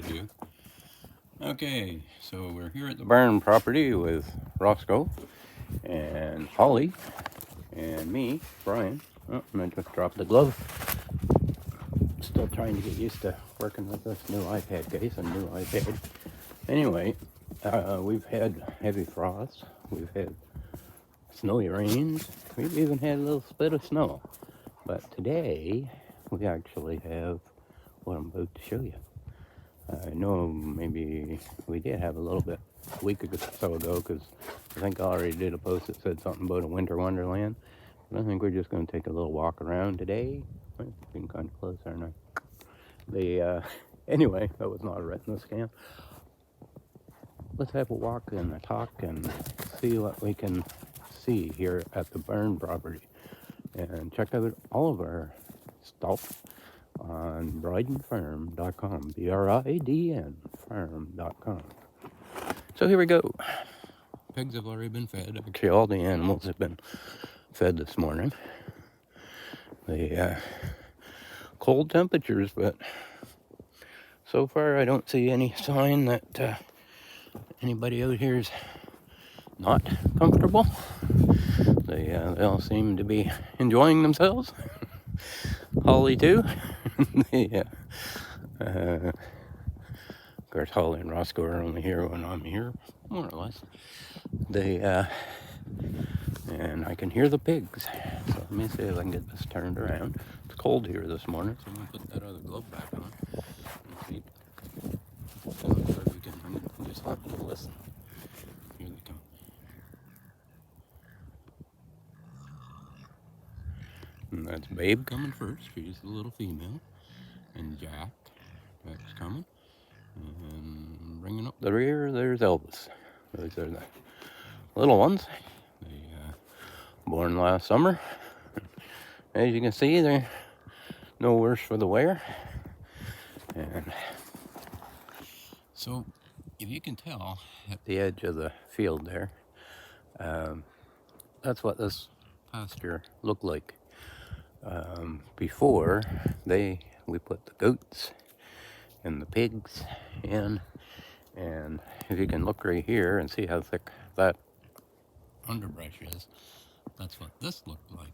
video. Okay, so we're here at the barn property with Roscoe and Holly and me, Brian. Oh, and I just dropped the glove. Still trying to get used to working with this new iPad case and new iPad. Anyway, we've had heavy frosts. We've had snowy rains. We've even had a little spit of snow. But today, we actually have what I'm about to show you. I know maybe we did have a little bit a week or so ago, because I think I already did a post that said something about a winter wonderland. But I think we're just going to take a little walk around today. I'm getting kind of close, aren't I? Anyway, that was not a retina scan. Let's have a walk and a talk and see what we can see here at the barn property. And check out all of our stuff on bridenfarm.com, BRIDN farm.com. So here we go. Pigs have already been fed. Actually, all the animals have been fed this morning. The cold temperatures, but so far I don't see any sign that anybody out here is not comfortable. They all seem to be enjoying themselves. Holly too. Of course, Holly and Roscoe are only here when I'm here, more or less. And I can hear the pigs. So let me see if I can get this turned around. It's cold here this morning, so I'm going to put that other glove back on. See. So we can just have to listen. Here they come. And that's Babe coming first. She's the little female. And Jack's coming. And bringing up the rear, there's Elvis. Those are the little ones. They born last summer. As you can see, they're no worse for the wear. And so, if you can tell at the edge of the field there, that's what this pasture looked like before we put the goats and the pigs in. And if you can look right here and see how thick that underbrush is, that's what this looked like.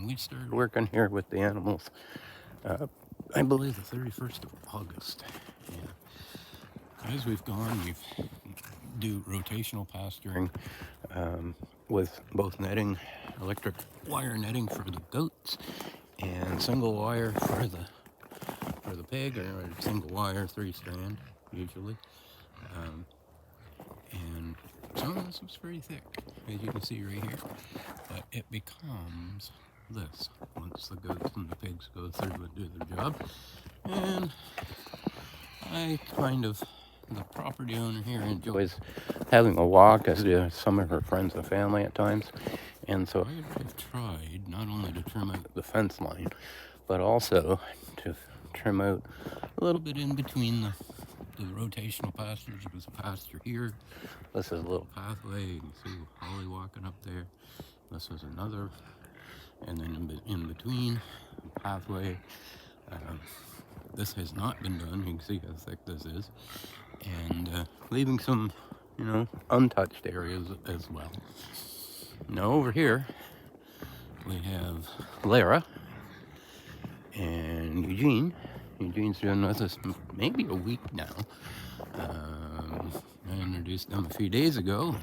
We started working here with the animals, I believe the 31st of August. Yeah. As we've gone, we do rotational pasturing with both netting, electric wire netting for the goats, and single wire for the pig, or single wire 3-strand usually. And some of this was pretty thick, as you can see right here, but it becomes this once the goats and the pigs go through and do their job. And the property owner here enjoys having a walk, as do some of her friends and family at times. And so I've tried not only to trim out the fence line, but also to trim out a little bit in between the rotational pastures. There's a pasture here. This is a little pathway. You can see Holly walking up there. This is another. And then in between, pathway. This has not been done. You can see how thick this is. And leaving some, untouched areas as well. Now over here, we have Lara and Eugene. Eugene's been with us maybe a week now. I introduced them a few days ago.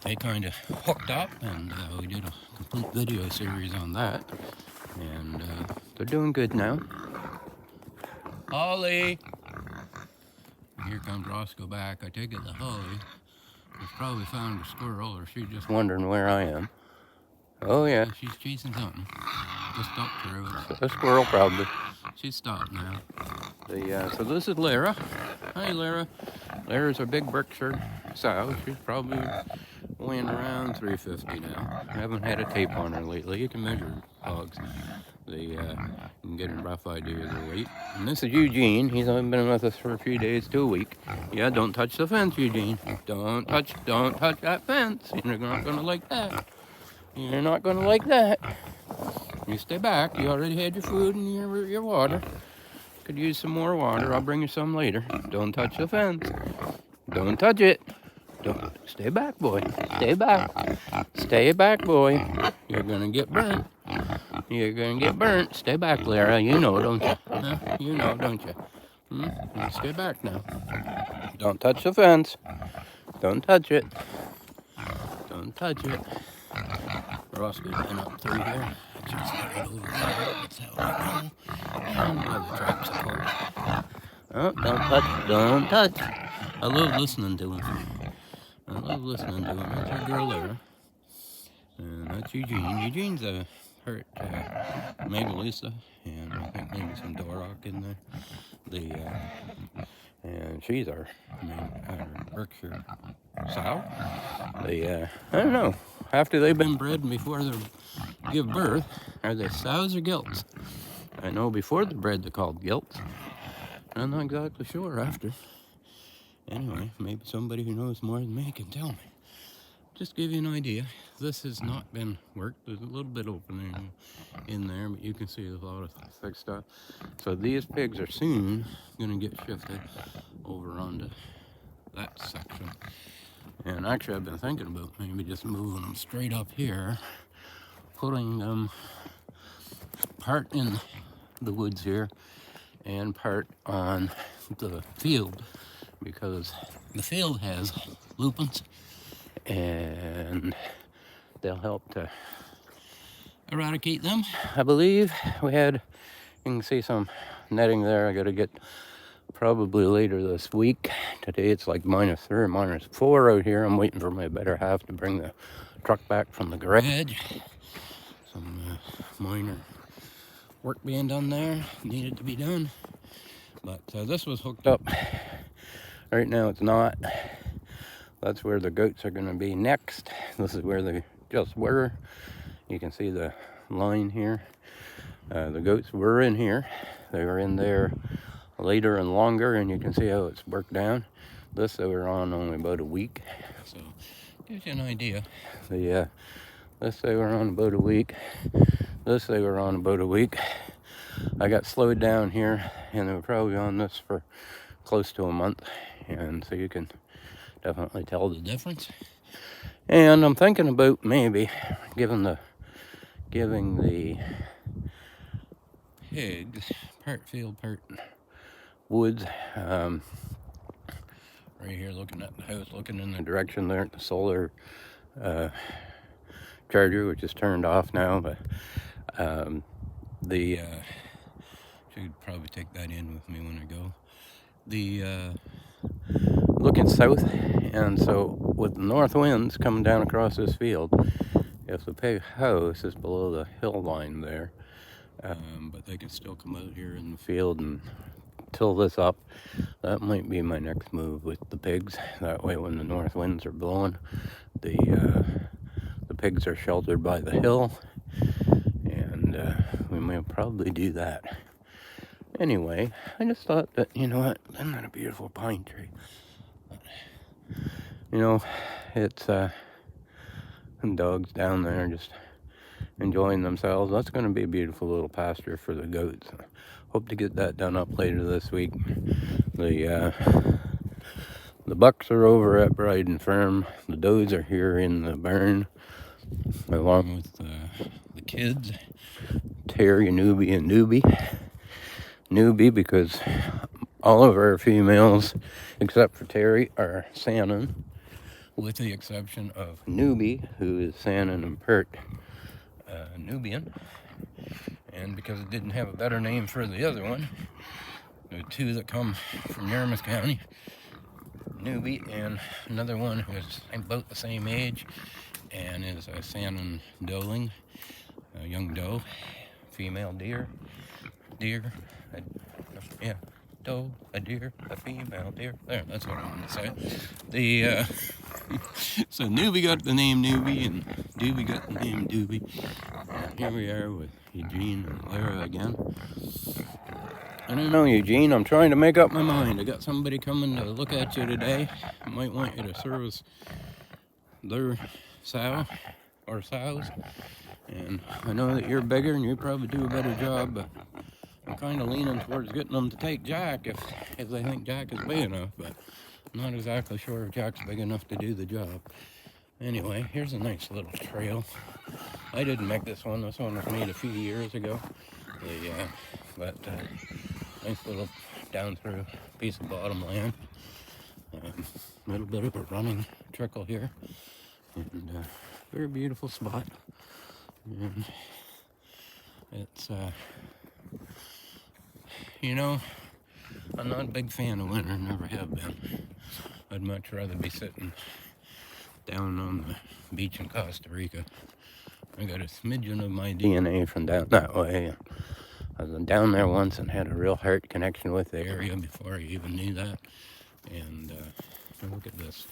They kind of hooked up, and we did a complete video series on that. And they're doing good now. Holly! Here comes Roscoe back. I take it that Holly has probably found a squirrel, or she's just wondering where I am. Oh yeah, she's chasing something. Just up to her. A squirrel, probably. She's stopped now. So this is Lara. Hi, Lara. Lara's a big Berkshire sow. She's probably weighing around 350 now. I haven't had a tape on her lately. You can measure hogs. You can get a rough idea of their weight. And this is Eugene. He's only been with us for a few days to a week. Yeah, don't touch the fence, Eugene. Don't touch that fence. You're not going to like that. You're not going to like that. You stay back. You already had your food and your water. Could use some more water. I'll bring you some later. Don't touch the fence. Don't touch it. Don't. Stay back, boy. Stay back. Stay back, boy. You're gonna get burnt. You're gonna get burnt. Stay back, Lara. You know, don't you? Huh? You know, don't you? Stay back now. Don't touch the fence. Don't touch it. Don't touch it. Roscoe's been up through here. Just right over there. That's how I know. And the traps, of course. Oh, don't touch. Don't touch. I love listening to him. I love listening to him. That's our girl there. And that's Eugene. Eugene's a hurt Mega Lisa, and I think maybe some Dorok in there. And she's our Berkshire sow. I don't know. After they've been bred and before they give birth, are they sows or gilts? I know before they're bred they're called gilts. I'm not exactly sure after. Anyway, maybe somebody who knows more than me can tell me. Just give you an idea. This has not been worked. There's a little bit opening in there, but you can see there's a lot of thick stuff. So these pigs are soon going to get shifted over onto that section. And actually I've been thinking about maybe just moving them straight up here, putting them part in the woods here and part on the field, because the field has lupins and they'll help to eradicate them. I believe we had, you can see some netting there. I got to get probably later this week. Today it's like -3 or -4 out here. I'm waiting for my better half to bring the truck back from the garage. Some minor work being done there, needed to be done. But this was hooked up. Right now it's not. That's where the goats are going to be next. This is where they just were. You can see the line here. The goats were in here. They were in there later and longer, and you can see how it's worked down. This they were on only about a week. So gives you an idea. This they were on about a week. This they were on about a week. I got slowed down here, and they were probably on this for close to a month. And so you can definitely tell the difference. And I'm thinking about maybe giving the pigs part field, part woods. Right here, looking at the house, looking in the direction there at the solar charger, which is turned off now. But should probably take that in with me when I go. Looking south, and so with the north winds coming down across this field, if the pig house is below the hill line there, but they can still come out here in the field and till this up. That might be my next move with the pigs. That way when the north winds are blowing, the pigs are sheltered by the hill, and we may probably do that. Anyway, I just thought that, you know what, isn't that a beautiful pine tree? You know, it's and dogs down there just enjoying themselves. That's going to be a beautiful little pasture for the goats. Hope to get that done up later this week. The bucks are over at Briden Farm. The does are here in the barn, along with the kids, Terry, Newbie, and Newbie. Newbie because all of our females, except for Terry, are Shannon, with the exception of Newbie, who is Shannon and Pert Nubian. And because it didn't have a better name for the other one, there are two that come from Yarmouth County, Newbie, and another one who is about the same age and is a Shannon doeling, a young doe, female deer, doe, a deer, a female deer. There, that's what I wanted to say. So Newbie got the name Newbie, and Doobie got the name Doobie. And here we are with Eugene and Lara again. I don't know, Eugene, I'm trying to make up my mind. I got somebody coming to look at you today. I might want you to service their sow or sows. And I know that you're bigger and you probably do a better job, but I'm kind of leaning towards getting them to take Jack if they think Jack is big enough, but I'm not exactly sure if Jack's big enough to do the job. Anyway, here's a nice little trail. I didn't make this one. This one was made a few years ago. Nice little down through piece of bottom land. A little bit of a running trickle here. And very beautiful spot. And it's, I'm not a big fan of winter, never have been. I'd much rather be sitting down on the beach in Costa Rica. I got a smidgen of my DNA from down that way. I was down there once and had a real heart connection with the area before I even knew that. And look at this.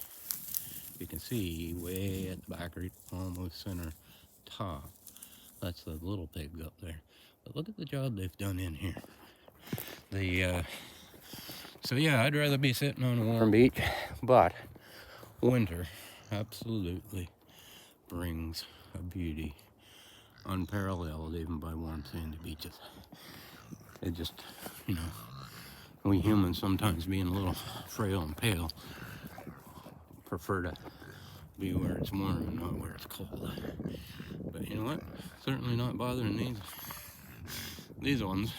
You can see way at the back, right, almost center top. That's the little pigs up there. But look at the job they've done in here. So yeah, I'd rather be sitting on a warm beach, but winter absolutely brings a beauty unparalleled even by warm sandy beaches. It just, we humans sometimes being a little frail and pale prefer to be where it's warm and not where it's cold. But you know what? Certainly not bothering these ones.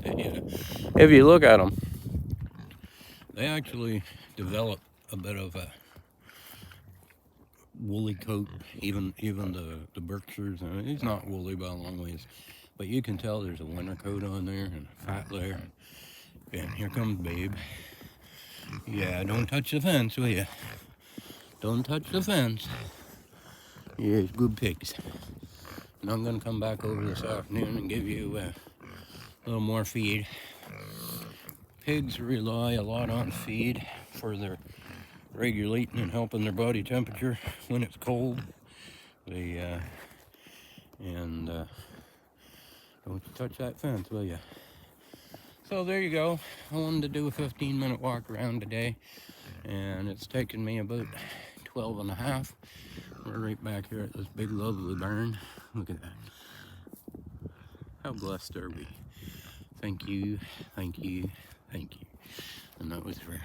If you look at them, they actually develop a bit of a woolly coat. Even the Berkshires. He's not woolly by a long ways, but you can tell there's a winter coat on there and a fat layer. And here comes Babe. Yeah, don't touch the fence, will you? Don't touch the fence. Here's good pigs. And I'm gonna come back over this afternoon and give you a little more feed. Pigs rely a lot on feed for their regulating and helping their body temperature when it's cold. Don't you touch that fence, will you? So there you go. I wanted to do a 15-minute walk around today, and it's taken me about 12 and a half. We're right back here at this big lovely barn. Look at that. How blessed are we? Thank you, thank you, thank you. And that was for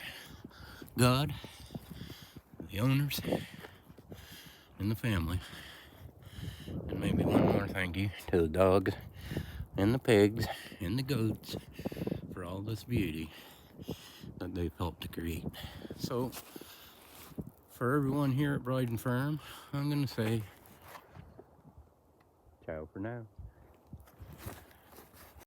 God, the owners, and the family. And maybe one more thank you to the dogs and the pigs and the goats for all this beauty that they've helped to create. So, for everyone here at Briden Farm, I'm going to say ciao for now.